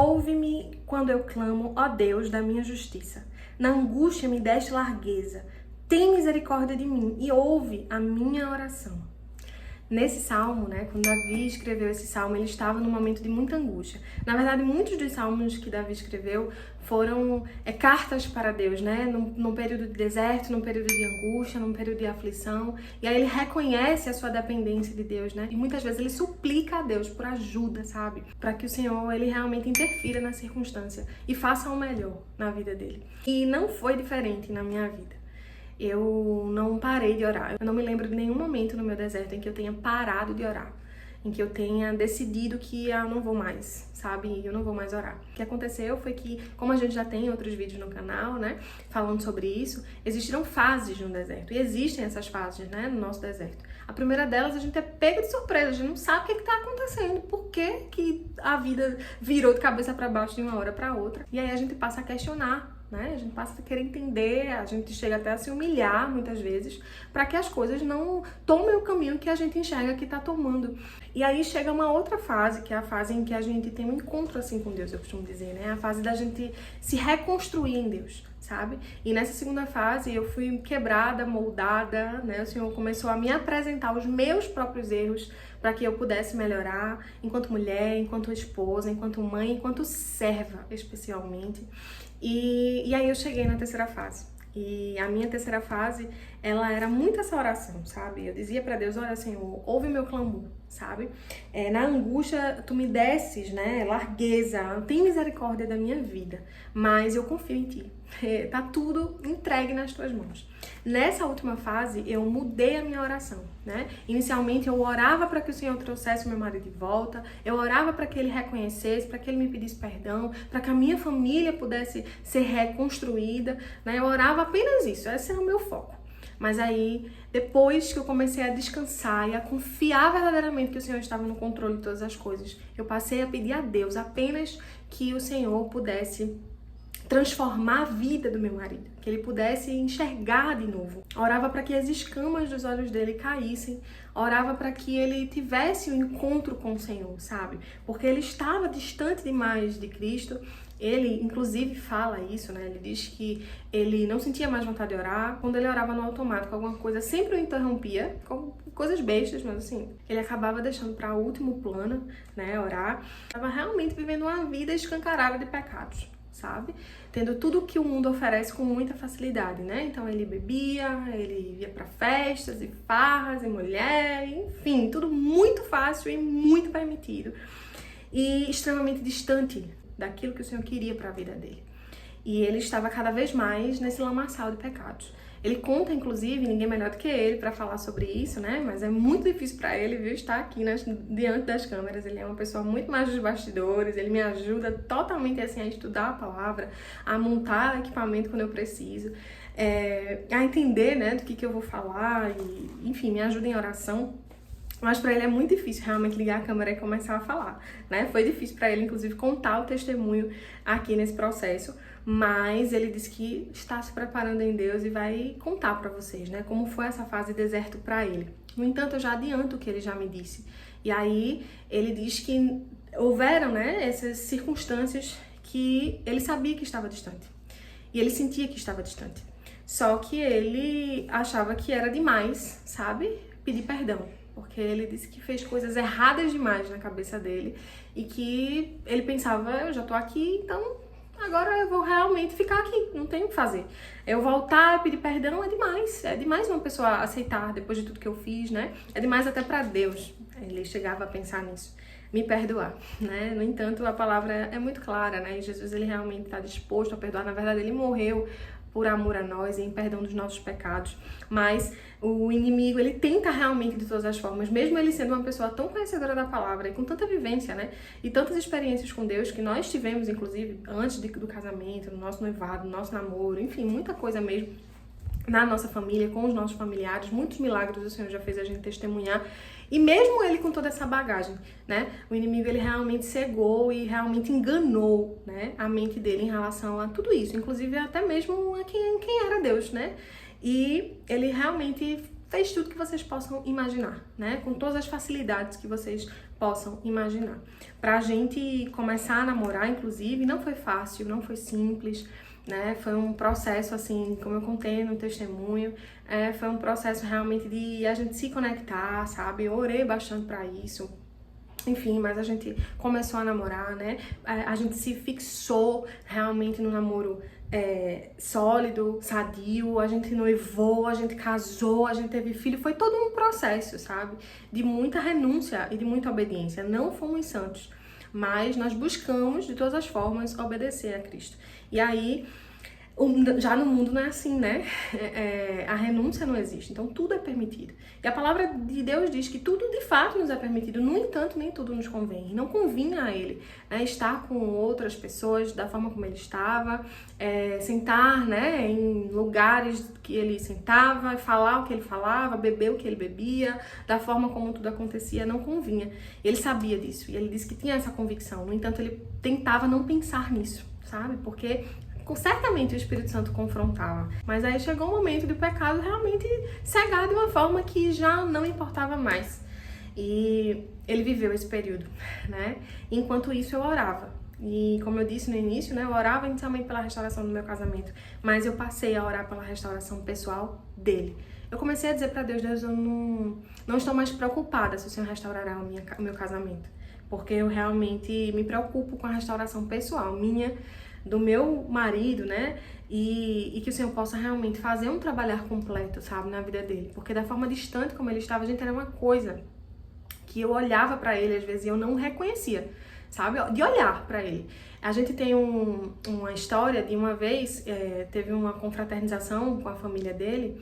Ouve-me quando eu clamo, ó Deus da minha justiça. Na angústia me deste largueza. Tem misericórdia de mim e ouve a minha oração. Nesse salmo, né, quando Davi escreveu esse salmo, ele estava num momento de muita angústia. Na verdade, muitos dos salmos que Davi escreveu foram cartas para Deus, né, num período de deserto, num período de angústia, num período de aflição. E aí ele reconhece a sua dependência de Deus, né, e muitas vezes ele suplica a Deus por ajuda, sabe, para que o Senhor, ele realmente interfira na circunstância e faça o melhor na vida dele. E não foi diferente na minha vida. Eu não parei de orar. Eu não me lembro de nenhum momento no meu deserto em que eu tenha parado de orar, em que eu tenha decidido que eu não vou mais, sabe? Eu não vou mais orar. O que aconteceu foi que, como a gente já tem outros vídeos no canal, né, falando sobre isso, existiram fases no deserto. E existem essas fases, né, no nosso deserto. A primeira delas, a gente é pego de surpresa, a gente não sabe o que está acontecendo, por que a vida virou de cabeça para baixo de uma hora para outra. E aí a gente passa a questionar, né? A gente passa a querer entender, a gente chega até a se humilhar muitas vezes, para que as coisas não tomem o caminho que a gente enxerga que está tomando. E aí chega uma outra fase, que é a fase em que a gente tem um encontro assim com Deus, eu costumo dizer, né? A fase da gente se reconstruir em Deus, sabe? E nessa segunda fase eu fui quebrada, moldada, né? O Senhor começou a me apresentar os meus próprios erros para que eu pudesse melhorar enquanto mulher, enquanto esposa, enquanto mãe, enquanto serva, especialmente. E aí eu cheguei na terceira fase. E a minha terceira fase, ela era muito essa oração, sabe? Eu dizia pra Deus, olha, Senhor, ouve meu clamor, sabe? Na angústia, tu me desses, né, largueza, tem misericórdia da minha vida, mas eu confio em ti. Tá tudo entregue nas tuas mãos. Nessa última fase, eu mudei a minha oração, né? Inicialmente, eu orava para que o Senhor trouxesse o meu marido de volta, eu orava para que ele reconhecesse, para que ele me pedisse perdão, para que a minha família pudesse ser reconstruída, né? Eu orava apenas isso, esse era o meu foco. Mas aí, depois que eu comecei a descansar e a confiar verdadeiramente que o Senhor estava no controle de todas as coisas, eu passei a pedir a Deus apenas que o Senhor pudesse transformar a vida do meu marido, que ele pudesse enxergar de novo. Orava para que as escamas dos olhos dele caíssem, orava para que ele tivesse um encontro com o Senhor, sabe? Porque ele estava distante demais de Cristo. Ele, inclusive, fala isso, né? Ele diz que ele não sentia mais vontade de orar. Quando ele orava no automático, alguma coisa sempre o interrompia, com coisas bestas, mas assim, ele acabava deixando para o último plano, né? Orar. Estava realmente vivendo uma vida escancarada de pecados, sabe? Tendo tudo que o mundo oferece com muita facilidade, né? Então ele bebia, ele ia para festas e farras e mulher, enfim, tudo muito fácil e muito permitido. E extremamente distante daquilo que o Senhor queria para a vida dele. E ele estava cada vez mais nesse lamaçal de pecados. Ele conta, inclusive, ninguém melhor do que ele para falar sobre isso, né? Mas é muito difícil para ele, viu, estar aqui diante das câmeras. Ele é uma pessoa muito mais dos bastidores, ele me ajuda totalmente assim a estudar a palavra, a montar equipamento quando eu preciso, a entender, né, do que eu vou falar e, enfim, me ajuda em oração. Mas para ele é muito difícil realmente ligar a câmera e começar a falar, né? Foi difícil para ele, inclusive, contar o testemunho aqui nesse processo, mas ele disse que está se preparando em Deus e vai contar para vocês, né? Como foi essa fase de deserto para ele. No entanto, eu já adianto o que ele já me disse. E aí, ele diz que houveram, né, essas circunstâncias que ele sabia que estava distante. E ele sentia que estava distante. Só que ele achava que era demais, sabe? Pedir perdão. Porque ele disse que fez coisas erradas demais na cabeça dele e que ele pensava, eu já tô aqui, então agora eu vou realmente ficar aqui, não tenho o que fazer. Eu voltar a pedir perdão é demais uma pessoa aceitar depois de tudo que eu fiz, né? É demais até para Deus. Ele chegava a pensar nisso, me perdoar, né? No entanto, a palavra é muito clara, né? E Jesus, ele realmente está disposto a perdoar. Na verdade, ele morreu por amor a nós e em perdão dos nossos pecados, mas o inimigo, ele tenta realmente de todas as formas, mesmo ele sendo uma pessoa tão conhecedora da palavra e com tanta vivência, né, e tantas experiências com Deus que nós tivemos, inclusive, antes do casamento, no nosso noivado, no nosso namoro, enfim, muita coisa mesmo na nossa família, com os nossos familiares, muitos milagres o Senhor já fez a gente testemunhar. E mesmo ele com toda essa bagagem, né, o inimigo, ele realmente cegou e realmente enganou, né, a mente dele em relação a tudo isso, inclusive até mesmo a quem era Deus, né, e ele realmente fez tudo que vocês possam imaginar, né, com todas as facilidades que vocês possam imaginar. Pra gente começar a namorar, inclusive, não foi fácil, não foi simples, né? Foi um processo, assim, como eu contei no testemunho, foi um processo realmente de a gente se conectar, sabe? Eu orei bastante pra isso. Enfim, mas a gente começou a namorar, né? A gente se fixou realmente no namoro sólido, sadio, a gente noivou, a gente casou, a gente teve filho, foi todo um processo, sabe? De muita renúncia e de muita obediência. Não fomos santos, mas nós buscamos de todas as formas obedecer a Cristo. E aí, já no mundo não é assim, né? A renúncia não existe, então tudo é permitido. E a palavra de Deus diz que tudo de fato nos é permitido, no entanto, nem tudo nos convém. Não convinha a ele, né, estar com outras pessoas da forma como ele estava, sentar, né, em lugares que ele sentava, falar o que ele falava, beber o que ele bebia, da forma como tudo acontecia, não convinha. Ele sabia disso e ele disse que tinha essa convicção, no entanto, ele tentava não pensar nisso, sabe? Porque certamente o Espírito Santo confrontava, mas aí chegou um momento do pecado realmente cegar de uma forma que já não importava mais. E ele viveu esse período, né? Enquanto isso eu orava. E como eu disse no início, né, eu orava inicialmente pela restauração do meu casamento, mas eu passei a orar pela restauração pessoal dele. Eu comecei a dizer para Deus, Deus, eu não estou mais preocupada se o Senhor restaurará o meu casamento, porque eu realmente me preocupo com a restauração pessoal minha, do meu marido, né? E que o Senhor possa realmente fazer um trabalhar completo, sabe, na vida dele. Porque da forma distante como ele estava, a gente era uma coisa que eu olhava pra ele às vezes e eu não reconhecia, sabe? De olhar pra ele. A gente tem uma história de uma vez, teve uma confraternização com a família dele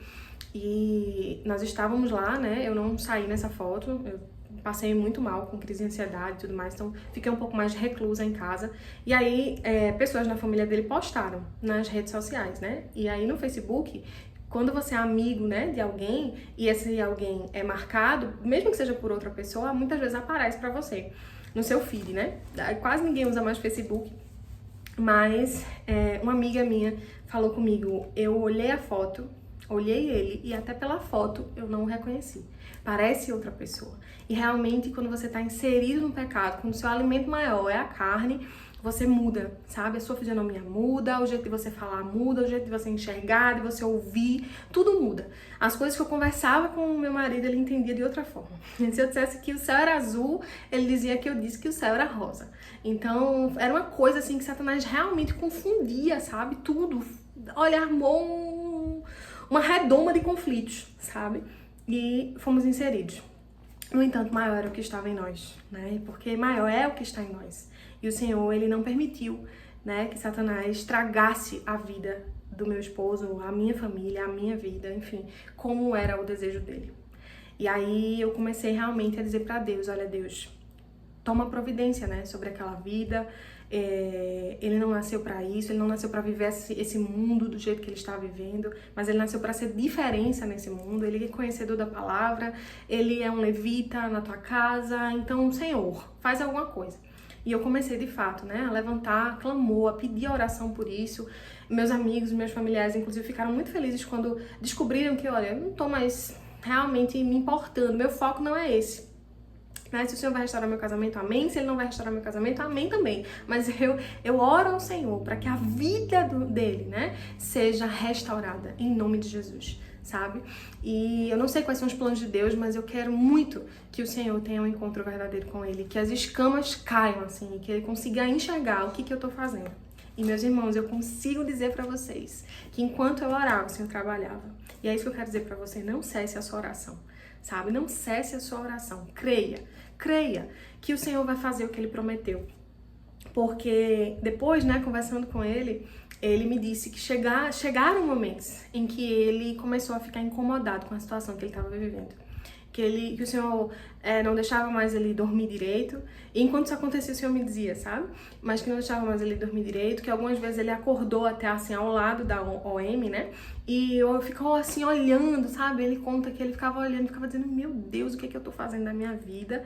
e nós estávamos lá, né? Eu não saí nessa foto, eu passei muito mal com crise de ansiedade e tudo mais, então fiquei um pouco mais reclusa em casa. E aí, pessoas na família dele postaram nas redes sociais, né? E aí no Facebook, quando você é amigo, né, de alguém, e esse alguém é marcado, mesmo que seja por outra pessoa, muitas vezes aparece pra você no seu feed, né? Quase ninguém usa mais Facebook, mas uma amiga minha falou comigo, eu olhei a foto, olhei ele e até pela foto eu não o reconheci. Parece outra pessoa. E realmente, quando você está inserido no pecado, quando o seu alimento maior é a carne, você muda, sabe? A sua fisionomia muda, o jeito de você falar muda, o jeito de você enxergar, de você ouvir, tudo muda. As coisas que eu conversava com o meu marido, ele entendia de outra forma. Se eu dissesse que o céu era azul, ele dizia que eu disse que o céu era rosa. Então, era uma coisa assim que Satanás realmente confundia, sabe? Tudo. Olha, armou uma redoma de conflitos, sabe? E fomos inseridos. No entanto, maior era o que estava em nós, né? Porque maior é o que está em nós. E o Senhor, ele não permitiu, né, que Satanás estragasse a vida do meu esposo, a minha família, a minha vida, enfim, como era o desejo dele. E aí eu comecei realmente a dizer para Deus, olha, Deus, toma providência, né, sobre aquela vida. Ele não nasceu para isso, ele não nasceu para viver esse mundo do jeito que ele está vivendo, mas ele nasceu para ser diferença nesse mundo. Ele é conhecedor da palavra, ele é um levita na tua casa, então, Senhor, faz alguma coisa. E eu comecei de fato, né, a levantar clamor, a pedir oração por isso. Meus amigos, meus familiares, inclusive, ficaram muito felizes quando descobriram que, olha, eu não tô mais realmente me importando, meu foco não é esse. Né? Se o Senhor vai restaurar meu casamento, amém. Se Ele não vai restaurar meu casamento, amém também. Mas eu oro ao Senhor para que a vida dele, né, seja restaurada em nome de Jesus, sabe? E eu não sei quais são os planos de Deus, mas eu quero muito que o Senhor tenha um encontro verdadeiro com Ele, que as escamas caiam, assim, que Ele consiga enxergar o que eu tô fazendo. E, meus irmãos, eu consigo dizer para vocês que enquanto eu orava, o Senhor trabalhava. E é isso que eu quero dizer para você, não cesse a sua oração, sabe? Não cesse a sua oração, creia que o Senhor vai fazer o que Ele prometeu. Porque depois, né, conversando com Ele, Ele me disse que chegaram momentos em que Ele começou a ficar incomodado com a situação que Ele estava vivendo. Que o Senhor não deixava mais ele dormir direito. E enquanto isso acontecia, o Senhor me dizia, sabe? Mas que não deixava mais ele dormir direito, que algumas vezes ele acordou até assim ao lado da OM, né? E eu ficou assim olhando, sabe? Ele conta que ele ficava olhando, ficava dizendo, meu Deus, o que é que eu tô fazendo da minha vida?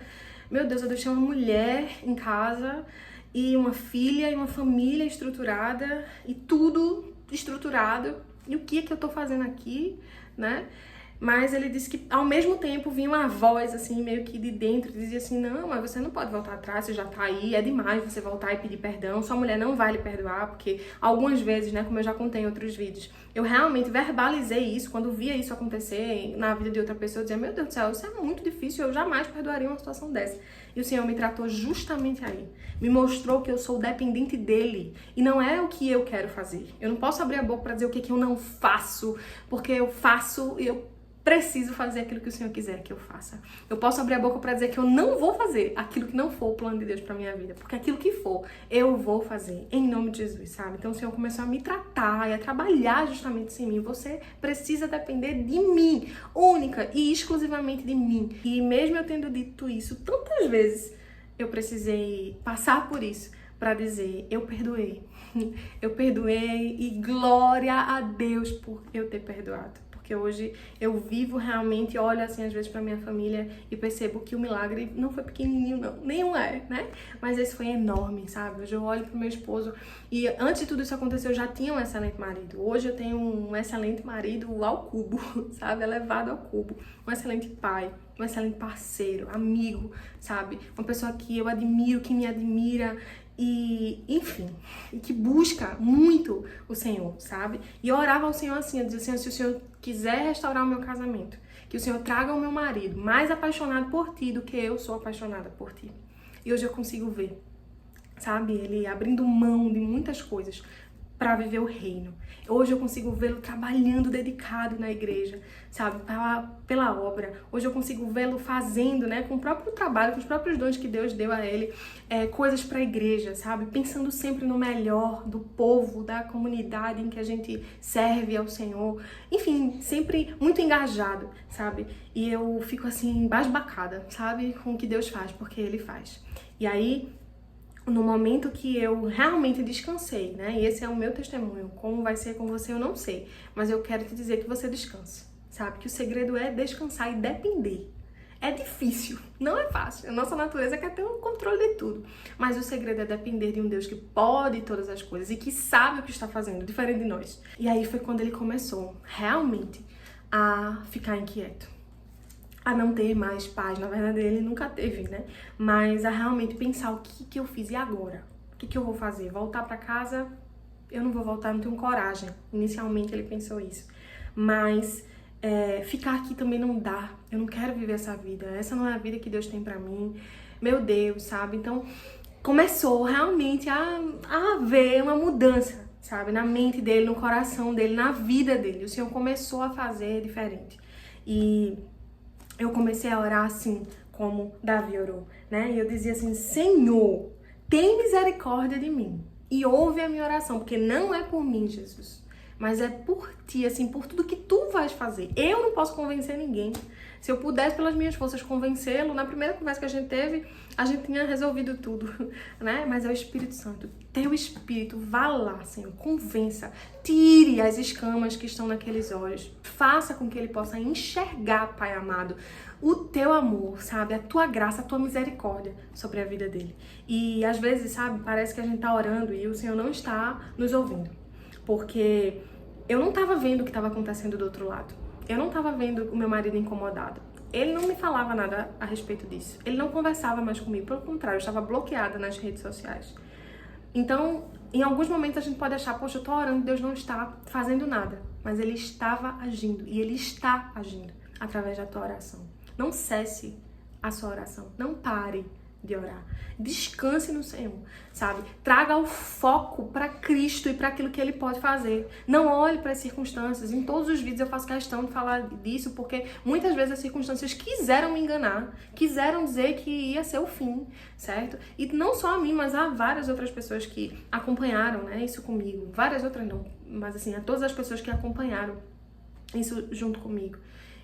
Meu Deus, eu deixei uma mulher em casa e uma filha e uma família estruturada e tudo estruturado. E o que é que eu tô fazendo aqui, né? Mas ele disse que ao mesmo tempo vinha uma voz assim, meio que de dentro, dizia assim, não, mas você não pode voltar atrás, você já tá aí, é demais você voltar e pedir perdão, sua mulher não vai lhe perdoar, porque algumas vezes, né, como eu já contei em outros vídeos, eu realmente verbalizei isso, quando via isso acontecer na vida de outra pessoa, eu dizia, meu Deus do céu, isso é muito difícil, eu jamais perdoaria uma situação dessa. E o Senhor me tratou justamente aí, me mostrou que eu sou dependente dele, e não é o que eu quero fazer. Eu não posso abrir a boca para dizer o que eu não faço, porque eu faço e eu preciso fazer aquilo que o Senhor quiser que eu faça. Eu posso abrir a boca para dizer que eu não vou fazer aquilo que não for o plano de Deus para minha vida, porque aquilo que for, eu vou fazer, em nome de Jesus, sabe? Então o Senhor começou a me tratar e a trabalhar justamente isso em mim. Você precisa depender de mim, única e exclusivamente de mim. E mesmo eu tendo dito isso tantas vezes, eu precisei passar por isso para dizer, eu perdoei. Eu perdoei e glória a Deus por eu ter perdoado. Porque hoje eu vivo realmente, olho assim às vezes pra minha família e percebo que o milagre não foi pequenininho não, nenhum é, né? Mas esse foi enorme, sabe? Hoje eu olho pro meu esposo e antes de tudo isso acontecer eu já tinha um excelente marido. Hoje eu tenho um excelente marido ao cubo, sabe? Elevado ao cubo. Um excelente pai, um excelente parceiro, amigo, sabe? Uma pessoa que eu admiro, que me admira. E, enfim, e que busca muito o Senhor, sabe? E eu orava ao Senhor assim, eu dizia, Senhor, se o Senhor quiser restaurar o meu casamento, que o Senhor traga o meu marido mais apaixonado por Ti do que eu sou apaixonada por Ti. E hoje eu consigo ver, sabe? Ele abrindo mão de muitas coisas para viver o reino. Hoje eu consigo vê-lo trabalhando dedicado na igreja, sabe? Pela obra. Hoje eu consigo vê-lo fazendo, né? Com o próprio trabalho, com os próprios dons que Deus deu a ele, coisas para a igreja, sabe? Pensando sempre no melhor do povo, da comunidade em que a gente serve ao Senhor. Enfim, sempre muito engajado, sabe? E eu fico assim, embasbacada, sabe? Com o que Deus faz, porque Ele faz. E aí, no momento que eu realmente descansei, né? E esse é o meu testemunho. Como vai ser com você, eu não sei. Mas eu quero te dizer que você descanse, sabe? Que o segredo é descansar e depender. É difícil, não é fácil. A nossa natureza quer ter o controle de tudo. Mas o segredo é depender de um Deus que pode todas as coisas e que sabe o que está fazendo, diferente de nós. E aí foi quando ele começou, realmente, a ficar inquieto. A não ter mais paz, na verdade ele nunca teve, né? Mas a realmente pensar o que eu fiz e agora? O que eu vou fazer? Voltar pra casa? Eu não vou voltar, não tenho coragem. Inicialmente ele pensou isso. Mas ficar aqui também não dá. Eu não quero viver essa vida. Essa não é a vida que Deus tem pra mim. Meu Deus, sabe? Então começou realmente a haver uma mudança, sabe? Na mente dele, no coração dele, na vida dele. O Senhor começou a fazer diferente. E eu comecei a orar assim, como Davi orou, né? E eu dizia assim, Senhor, tem misericórdia de mim e ouve a minha oração, porque não é por mim, Jesus, mas é por Ti, assim, por tudo que Tu vais fazer. Eu não posso convencer ninguém. Se eu pudesse, pelas minhas forças, convencê-lo, na primeira conversa que a gente teve, a gente tinha resolvido tudo, né? Mas é o Espírito Santo. Teu Espírito, vá lá, Senhor, convença. Tire as escamas que estão naqueles olhos. Faça com que ele possa enxergar, Pai amado, o Teu amor, sabe? A Tua graça, a Tua misericórdia sobre a vida dele. E às vezes, sabe, parece que a gente tá orando e o Senhor não está nos ouvindo. Porque eu não estava vendo o que estava acontecendo do outro lado. Eu não estava vendo o meu marido incomodado. Ele não me falava nada a respeito disso. Ele não conversava mais comigo. Pelo contrário, eu estava bloqueada nas redes sociais. Então, em alguns momentos a gente pode achar, poxa, eu tô orando, Deus não está fazendo nada. Mas Ele estava agindo. E Ele está agindo através da tua oração. Não cesse a sua oração. Não pare de orar. Descanse no Senhor, sabe? Traga o foco para Cristo e para aquilo que Ele pode fazer. Não olhe para as circunstâncias. Em todos os vídeos eu faço questão de falar disso, porque muitas vezes as circunstâncias quiseram me enganar, quiseram dizer que ia ser o fim, certo? E não só a mim, mas a várias outras pessoas que acompanharam, né, isso comigo. Várias outras não, mas assim, a todas as pessoas que acompanharam isso junto comigo.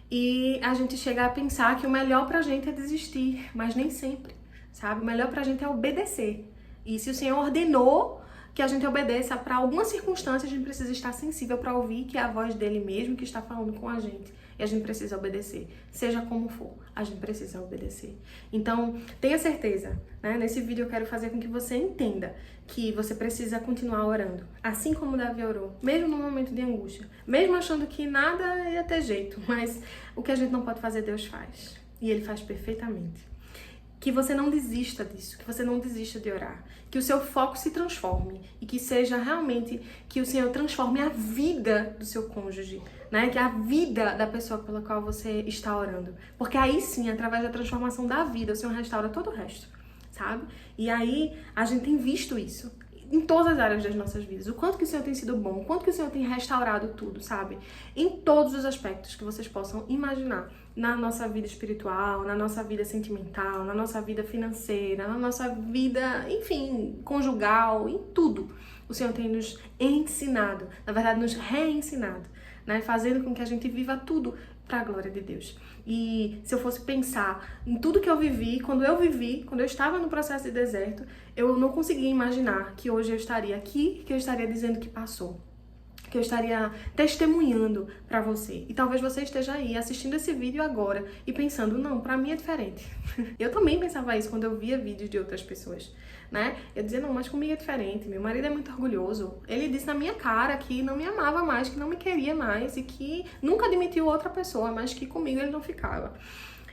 E a gente chega a pensar que o melhor pra gente é desistir, mas nem sempre. Sabe? O melhor pra gente é obedecer. E se o Senhor ordenou que a gente obedeça para alguma circunstância, a gente precisa estar sensível para ouvir que é a voz dele mesmo que está falando com a gente. E a gente precisa obedecer, seja como for, a gente precisa obedecer. Então, tenha certeza, né? Nesse vídeo eu quero fazer com que você entenda que você precisa continuar orando, assim como Davi orou, mesmo no momento de angústia, mesmo achando que nada ia ter jeito, mas o que a gente não pode fazer, Deus faz. E Ele faz perfeitamente. Que você não desista disso, que você não desista de orar, que o seu foco se transforme e que seja realmente que o Senhor transforme a vida do seu cônjuge, né? Que a vida da pessoa pela qual você está orando. Porque aí sim, através da transformação da vida, o Senhor restaura todo o resto, sabe? E aí a gente tem visto isso em todas as áreas das nossas vidas. O quanto que o Senhor tem sido bom, o quanto que o Senhor tem restaurado tudo, sabe? Em todos os aspectos que vocês possam imaginar. Na nossa vida espiritual, na nossa vida sentimental, na nossa vida financeira, na nossa vida, enfim, conjugal, em tudo. O Senhor tem nos ensinado, na verdade nos reensinado, né? Fazendo com que a gente viva tudo para a glória de Deus. E se eu fosse pensar em tudo que eu vivi, quando eu estava no processo de deserto, eu não conseguia imaginar que hoje eu estaria aqui, que eu estaria dizendo que passou, que eu estaria testemunhando pra você. E talvez você esteja aí assistindo esse vídeo agora e pensando, não, pra mim é diferente. Eu também pensava isso quando eu via vídeos de outras pessoas, né? Eu dizia, não, mas comigo é diferente, meu marido é muito orgulhoso. Ele disse na minha cara que não me amava mais, que não me queria mais e que nunca admitiu outra pessoa, mas que comigo ele não ficava.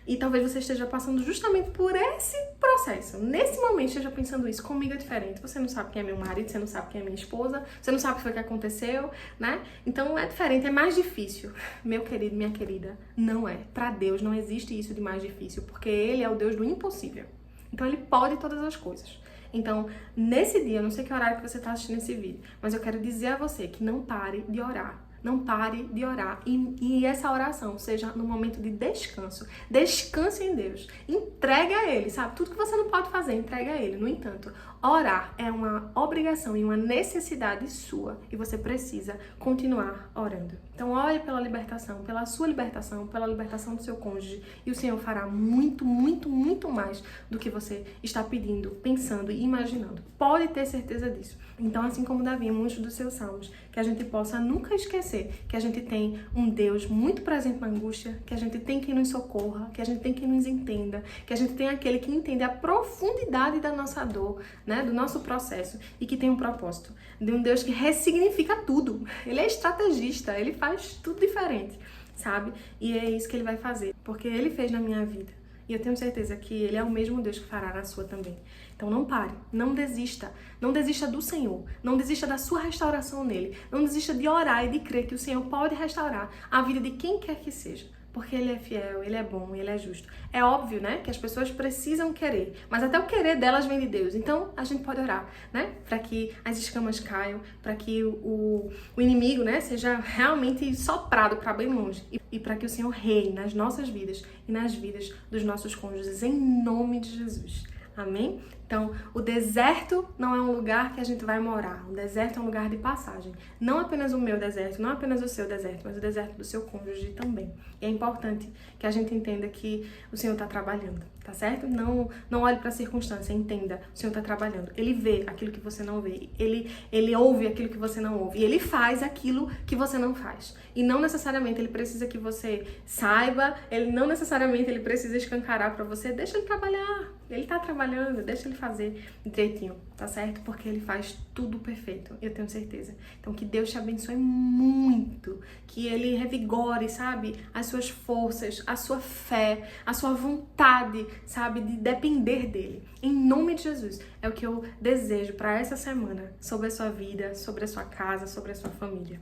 E talvez você esteja passando justamente por esse processo. Nesse momento esteja pensando isso, comigo é diferente. Você não sabe quem é meu marido, você não sabe quem é minha esposa, você não sabe o que foi que aconteceu, né? Então é diferente, é mais difícil. Meu querido, minha querida, não é. Para Deus não existe isso de mais difícil, porque Ele é o Deus do impossível. Então Ele pode todas as coisas. Então, nesse dia, eu não sei que horário que você está assistindo esse vídeo, mas eu quero dizer a você que não pare de orar. Não pare de orar. E essa oração seja no momento de descanso. Descanse em Deus. Entregue a Ele, sabe? Tudo que você não pode fazer, entregue a Ele. No entanto, orar é uma obrigação e uma necessidade sua. E você precisa continuar orando. Então, ore pela libertação, pela sua libertação, pela libertação do seu cônjuge. E o Senhor fará muito, muito, muito mais do que você está pedindo, pensando e imaginando. Pode ter certeza disso. Então, assim como Davi, em muitos dos seus salmos, que a gente possa nunca esquecer que a gente tem um Deus muito presente na angústia, que a gente tem quem nos socorra, que a gente tem quem nos entenda, que a gente tem aquele que entende a profundidade da nossa dor, né, do nosso processo e que tem um propósito. De um Deus que ressignifica tudo. Ele é estrategista, ele faz tudo diferente, sabe? E é isso que ele vai fazer, porque ele fez na minha vida. E eu tenho certeza que Ele é o mesmo Deus que fará na sua também. Então não pare, não desista. Não desista do Senhor. Não desista da sua restauração nele. Não desista de orar e de crer que o Senhor pode restaurar a vida de quem quer que seja. Porque Ele é fiel, Ele é bom, Ele é justo. É óbvio, né, que as pessoas precisam querer, mas até o querer delas vem de Deus. Então, a gente pode orar, né, para que as escamas caiam, para que o inimigo, né, seja realmente soprado para bem longe. E para que o Senhor reine nas nossas vidas e nas vidas dos nossos cônjuges, em nome de Jesus. Amém? Então, o deserto não é um lugar que a gente vai morar. O deserto é um lugar de passagem. Não apenas o meu deserto, não apenas o seu deserto, mas o deserto do seu cônjuge também. E é importante que a gente entenda que o Senhor está trabalhando, tá certo? Não olhe para a circunstância, entenda. O Senhor está trabalhando. Ele vê aquilo que você não vê. Ele ouve aquilo que você não ouve. E Ele faz aquilo que você não faz. E não necessariamente Ele precisa que você saiba, não necessariamente Ele precisa escancarar para você. Deixa Ele trabalhar. Ele está trabalhando, deixa Ele fazer direitinho, tá certo? Porque Ele faz tudo perfeito, eu tenho certeza. Então que Deus te abençoe muito, que Ele revigore, sabe, as suas forças, a sua fé, a sua vontade, sabe, de depender dEle. Em nome de Jesus, é o que eu desejo para essa semana, sobre a sua vida, sobre a sua casa, sobre a sua família.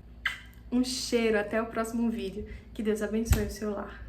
Um cheiro, até o próximo vídeo. Que Deus abençoe o seu lar.